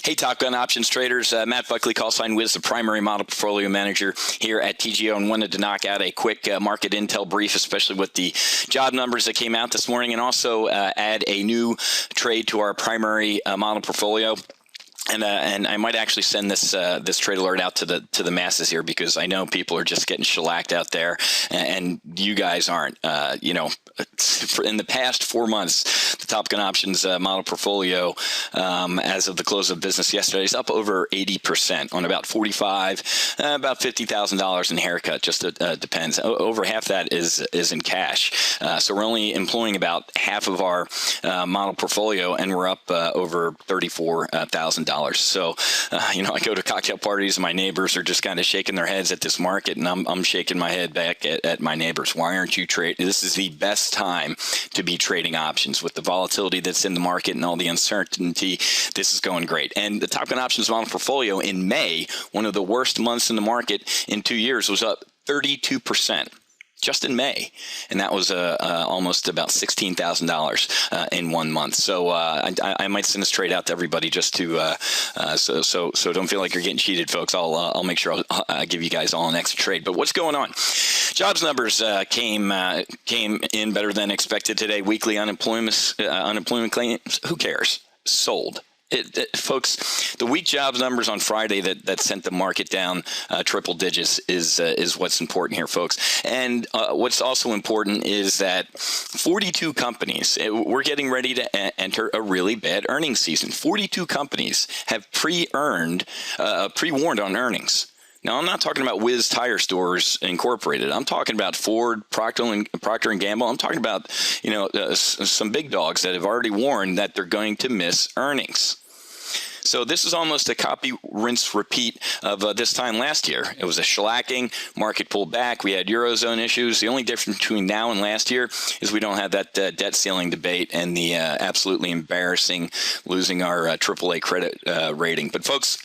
Hey, Top Gun Options traders. Matt Buckley, call sign Wiz, the primary model portfolio manager here at TGO, and wanted to knock out a quick market intel brief, especially with the job numbers that came out this morning, and also add a new trade to our primary model portfolio. And I might actually send this trade alert out to the masses here, because I know people are just getting shellacked out there, and you guys aren't. In the past 4 months, the Top Gun Options model portfolio, as of the close of business yesterday, is up over 80% on about about $50,000 in haircut. Just depends. Over half that is in cash. So we're only employing about half of our model portfolio, and we're up over $34,000. So, I go to cocktail parties and my neighbors are just kind of shaking their heads at this market, and I'm shaking my head back at my neighbors. Why aren't you trading? This is the best time to be trading options with the volatility that's in the market and all the uncertainty. This is going great. And the Top Gun Options model portfolio in May, one of the worst months in the market in 2 years, was up 32%. Just in May, and that was almost about $16,000 in 1 month. So I might send this trade out to everybody just to so don't feel like you're getting cheated, folks. I'll make sure I'll give you guys all an extra trade. But what's going on? Jobs numbers came in better than expected today. Weekly unemployment claims. Who cares? Sold. Folks, the weak jobs numbers on Friday that sent the market down triple digits is what's important here, folks. And what's also important is that 42 companies, we're getting ready to enter a really bad earnings season. 42 companies have pre-warned on earnings. Now, I'm not talking about Wiz Tire Stores Incorporated. I'm talking about Ford, Procter & Gamble. I'm talking about, some big dogs that have already warned that they're going to miss earnings. So this is almost a copy, rinse, repeat of this time last year. It was a shellacking. Market pulled back. We had Eurozone issues. The only difference between now and last year is we don't have that debt ceiling debate and the absolutely embarrassing losing our AAA credit rating. But folks,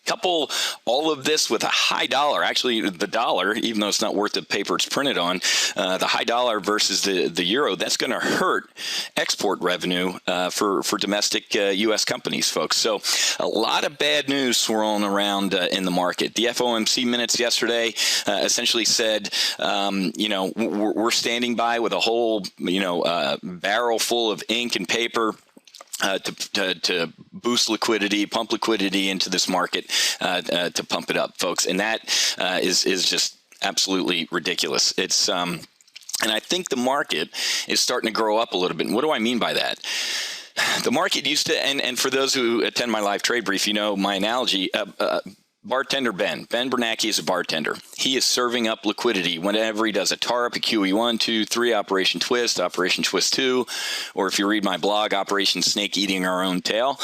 couple all of this with a high dollar. Actually, the dollar, even though it's not worth the paper it's printed on, the high dollar versus the euro, that's going to hurt export revenue for domestic U.S. companies, folks. So a lot of bad news swirling around in the market. The FOMC minutes yesterday essentially said, we're standing by with a whole, barrel full of ink and paper to boost liquidity, pump liquidity into this market, to pump it up, folks. And that is just absolutely ridiculous. It's and I think the market is starting to grow up a little bit. And what do I mean by that? The market used to, and for those who attend my live trade brief, my analogy. Bartender Ben Bernanke is a bartender. He is serving up liquidity whenever he does a TARP, a QE1, 2, 3, Operation Twist 2, or if you read my blog, Operation Snake Eating Our Own Tail.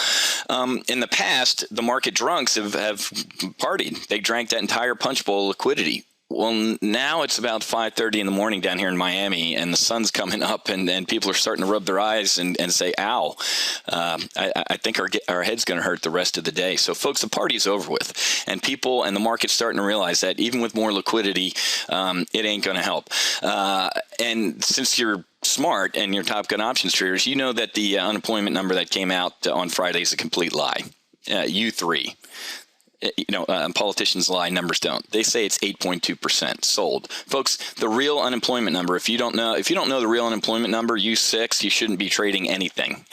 In the past, the market drunks have partied. They drank that entire punch bowl of liquidity. Well, now it's about 5:30 in the morning down here in Miami, and the sun's coming up, and people are starting to rub their eyes and say, ow. I think our head's going to hurt the rest of the day. So, folks, the party's over with, and people and the market's starting to realize that even with more liquidity, it ain't going to help. And since you're smart and you're Top Gun Options traders, you know that the unemployment number that came out on Friday is a complete lie. U3. Politicians lie, numbers don't. They say it's 8.2% sold. Folks, the real unemployment number, if you don't know the real unemployment number, U6, you shouldn't be trading anything,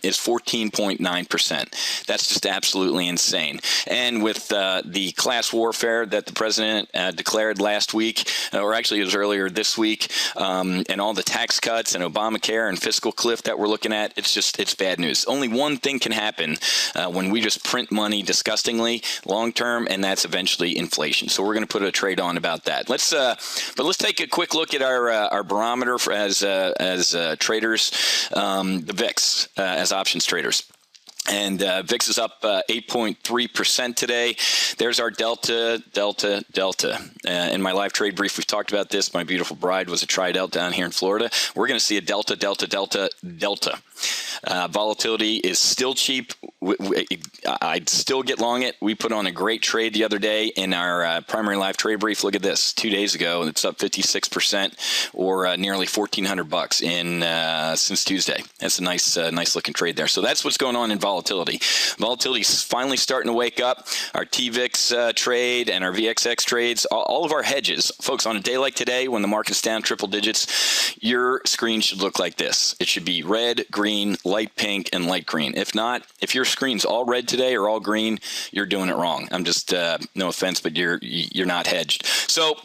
is 14.9%. That's just absolutely insane. And with the class warfare that the president declared last week, or actually it was earlier this week, and all the tax cuts and Obamacare and fiscal cliff that we're looking at, it's bad news. Only one thing can happen when we just print money disgustingly, long term, and that's eventually inflation. So we're going to put a trade on about that. Let's take a quick look at our barometer as traders, the VIX as options traders. And VIX is up 8.3% today. There's our delta. In my live trade brief, we've talked about this. My beautiful bride was a tri-delta down here in Florida. We're going to see a delta. Volatility is still cheap. I'd still get long it. We put on a great trade the other day in our primary live trade brief. Look at this. 2 days ago, it's up 56% or nearly $1,400 in since Tuesday. That's a nice looking trade there. So that's what's going on in volatility. volatility. Volatility's finally starting to wake up. Our TVIX trade and our VXX trades, all of our hedges, folks, on a day like today when the market's down triple digits, your screen should look like this. It should be red, green, light pink, and light green. If not, if your screen's all red today or all green, you're doing it wrong. I'm just, no offense, but you're not hedged. So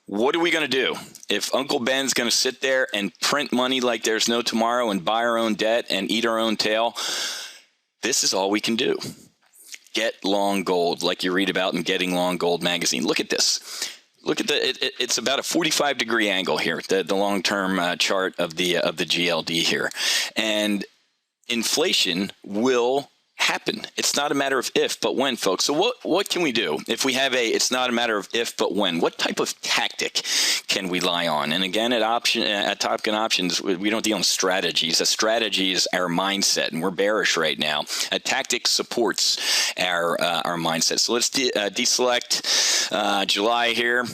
what are we going to do? If Uncle Ben's going to sit there and print money like there's no tomorrow and buy our own debt and eat our own tail, this is all we can do. Get long gold, like you read about in Getting Long Gold magazine. Look at this. Look at it's about a 45-degree angle here, the long-term chart of the GLD here. And inflation will happen. It's not a matter of if, but when, folks. So what can we do if we have it's not a matter of if, but when? What type of tactic can we lie on? And again, at Top Gun Options, we don't deal in strategies. A strategy is our mindset, and we're bearish right now. A tactic supports our mindset. So let's deselect July here.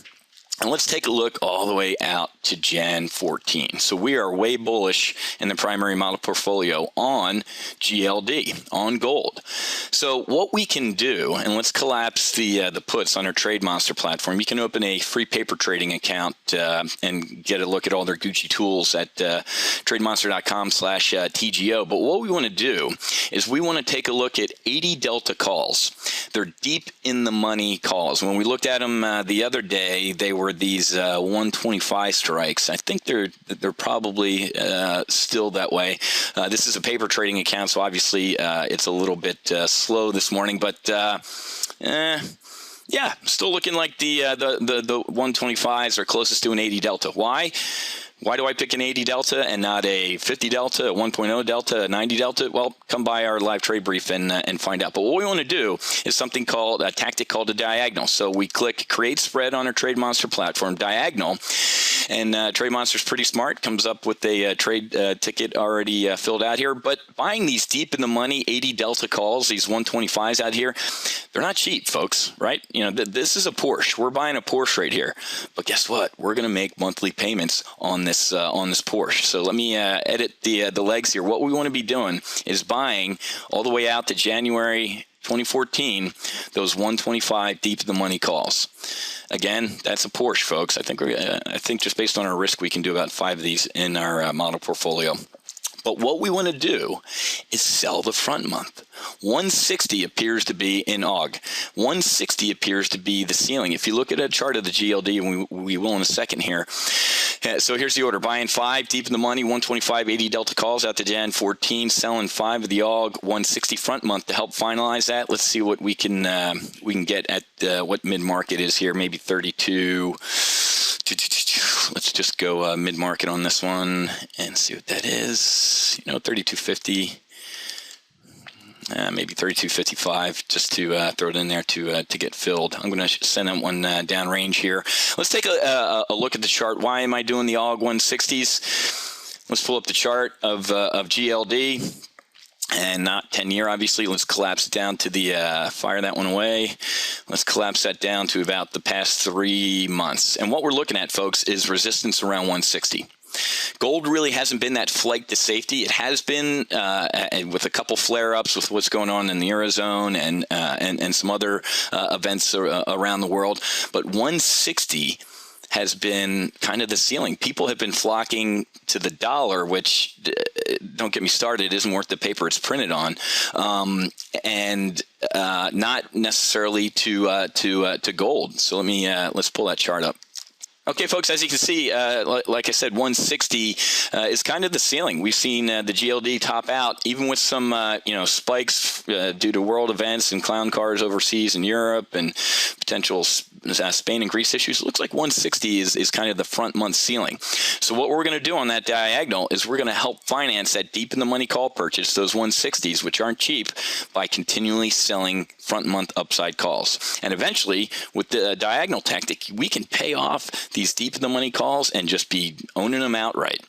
And let's take a look all the way out to Jan 14. So we are way bullish in the primary model portfolio on GLD, on gold. So what we can do, and let's collapse the puts on our TradeMonster platform. You can open a free paper trading account and get a look at all their Gucci tools at trademonster.com/TGO. But what we want to do is we want to take a look at 80 delta calls. They're deep in the money calls. When we looked at them the other day, they were these 125 strikes. I think they're probably still that way. This is a paper trading account, so obviously it's a little bit slow this morning, but yeah, still looking like the 125s are closest to an 80 delta. Why? Why do I pick an 80 delta and not a 50 delta, a 1.0 delta, a 90 delta? Well, come by our live trade brief and find out. But what we want to do is something called a tactic called a diagonal. So we click Create Spread on our TradeMonster platform, diagonal, and TradeMonster's pretty smart, comes up with a trade ticket already filled out here. But buying these deep in the money 80 delta calls, these 125s out here, they're not cheap, folks, right? You know, this is a Porsche. We're buying a Porsche right here. But guess what? We're going to make monthly payments on this Porsche. So let me edit the legs here. What we want to be doing is buying all the way out to January 2014 those 125 deep in the money calls. Again, that's a Porsche, folks. I think just based on our risk, we can do about 5 of these in our model portfolio. But what we want to do is sell the front month. 160 appears to be in AUG. 160 appears to be the ceiling. If you look at a chart of the GLD, and we will in a second here. So here's the order. Buying 5 deep in the money, 125, 80 delta calls out to Jan 14. Selling 5 of the AUG, 160 front month to help finalize that. Let's see what we can get at what mid-market is here. Maybe 32. Let's just go mid-market on this one and see what that is. You know, 32.50, maybe 32.55, just to throw it in there to get filled. I'm going to send that one down range here. Let's take a look at the chart. Why am I doing the AUG 160s? Let's pull up the chart of GLD. And not 10-year, obviously. Let's collapse it down to the, fire that one away. Let's collapse that down to about the past 3 months. And what we're looking at, folks, is resistance around 160. Gold really hasn't been that flight to safety. It has been with a couple flare-ups with what's going on in the Eurozone and some other events around the world. But 160 has been kind of the ceiling. People have been flocking to the dollar, which, don't get me started, isn't worth the paper it's printed on, and not necessarily to gold. So let's pull that chart up. Okay, folks, as you can see, like I said, 160 is kind of the ceiling. We've seen the GLD top out, even with some spikes due to world events and clown cars overseas in Europe and potential Spain and Greece issues. It looks like 160 is kind of the front month ceiling. So what we're going to do on that diagonal is we're going to help finance that deep in the money call purchase, those 160s, which aren't cheap, by continually selling front month upside calls. And eventually, with the diagonal tactic, we can pay off these deep in the money calls and just be owning them outright.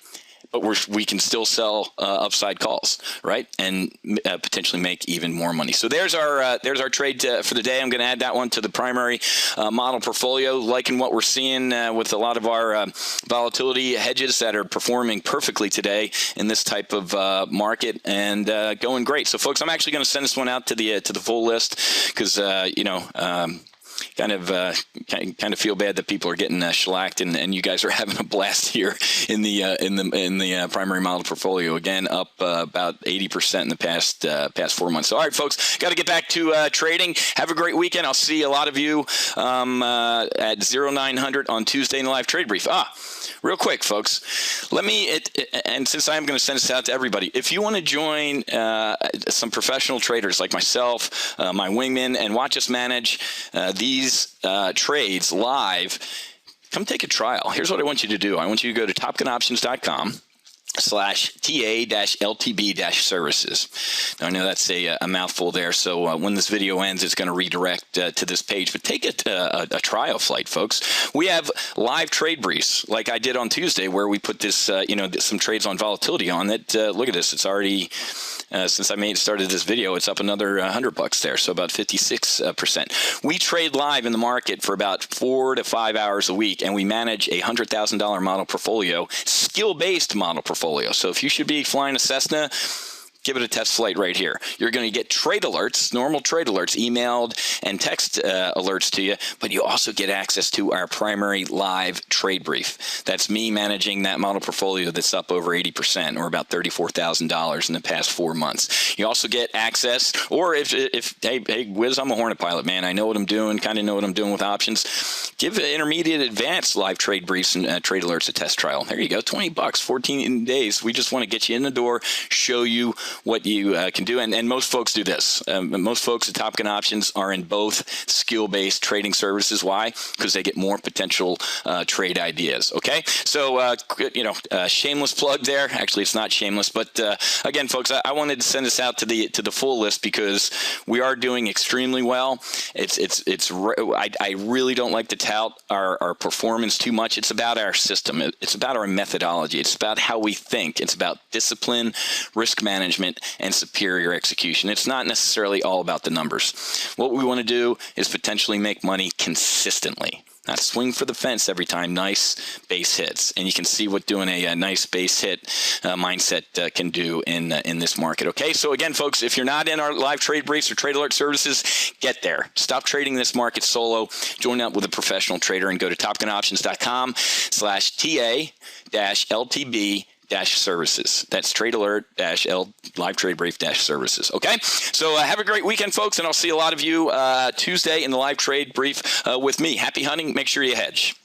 but we can still sell upside calls, right, and potentially make even more money. So there's our trade for the day. I'm going to add that one to the primary model portfolio. Liking what we're seeing with a lot of our volatility hedges that are performing perfectly today in this type of market and going great. So, folks, I'm actually going to send this one out to the full list because kind of feel bad that people are getting shellacked, and you guys are having a blast here in the primary model portfolio. Again, up about 80% in the past 4 months. So, all right, folks, got to get back to trading. Have a great weekend. I'll see a lot of you at 0900 on Tuesday in the live trade brief. Real quick, folks, and since I'm going to send this out to everybody, if you want to join some professional traders like myself, my wingman, and watch us manage these trades live, come take a trial. Here's what I want you to do. I want you to go to topgunoptions.com/TA-LTB-services. Now, I know that's a mouthful there, so when this video ends, it's going to redirect to this page. But take a trial flight, folks. We have live trade briefs, like I did on Tuesday, where we put this, some trades on volatility on it. Look at this; it's already. Since I started this video, it's up another $100 there, so about 56%. We trade live in the market for about 4 to 5 hours a week, and we manage a $100,000 model portfolio, skill-based model portfolio. So if you should be flying a Cessna, give it a test flight right here. You're going to get trade alerts, normal trade alerts, emailed and text alerts to you, but you also get access to our primary live trade brief. That's me managing that model portfolio that's up over 80%, or about $34,000 in the past 4 months. You also get access, or if hey, Wiz, I'm a Hornet pilot, man. I know what I'm doing, kind of know what I'm doing with options. Give intermediate advanced live trade briefs and trade alerts a test trial. There you go, $20, 14 days. We just want to get you in the door, show you what you can do. And most folks do this. Most folks at Top Gun Options are in both skill-based trading services. Why? Because they get more potential trade ideas. Okay? So, shameless plug there. Actually, it's not shameless. But again, folks, I wanted to send this out to the full list because we are doing extremely well. I really don't like to tout our performance too much. It's about our system. It's about our methodology. It's about how we think. It's about discipline, risk management, and superior execution. It's not necessarily all about the numbers. What we want to do is potentially make money consistently. Not swing for the fence every time nice base hits. And you can see what doing a nice base hit mindset can do in this market. Okay, so again, folks, if you're not in our live trade briefs or trade alert services, get there. Stop trading this market solo. Join up with a professional trader and go to topgunoptions.com/TA-LTB services. That's trade alert live trade brief services. Okay, so have a great weekend, folks, and I'll see a lot of you Tuesday in the live trade brief with me. Happy hunting. Make sure you hedge.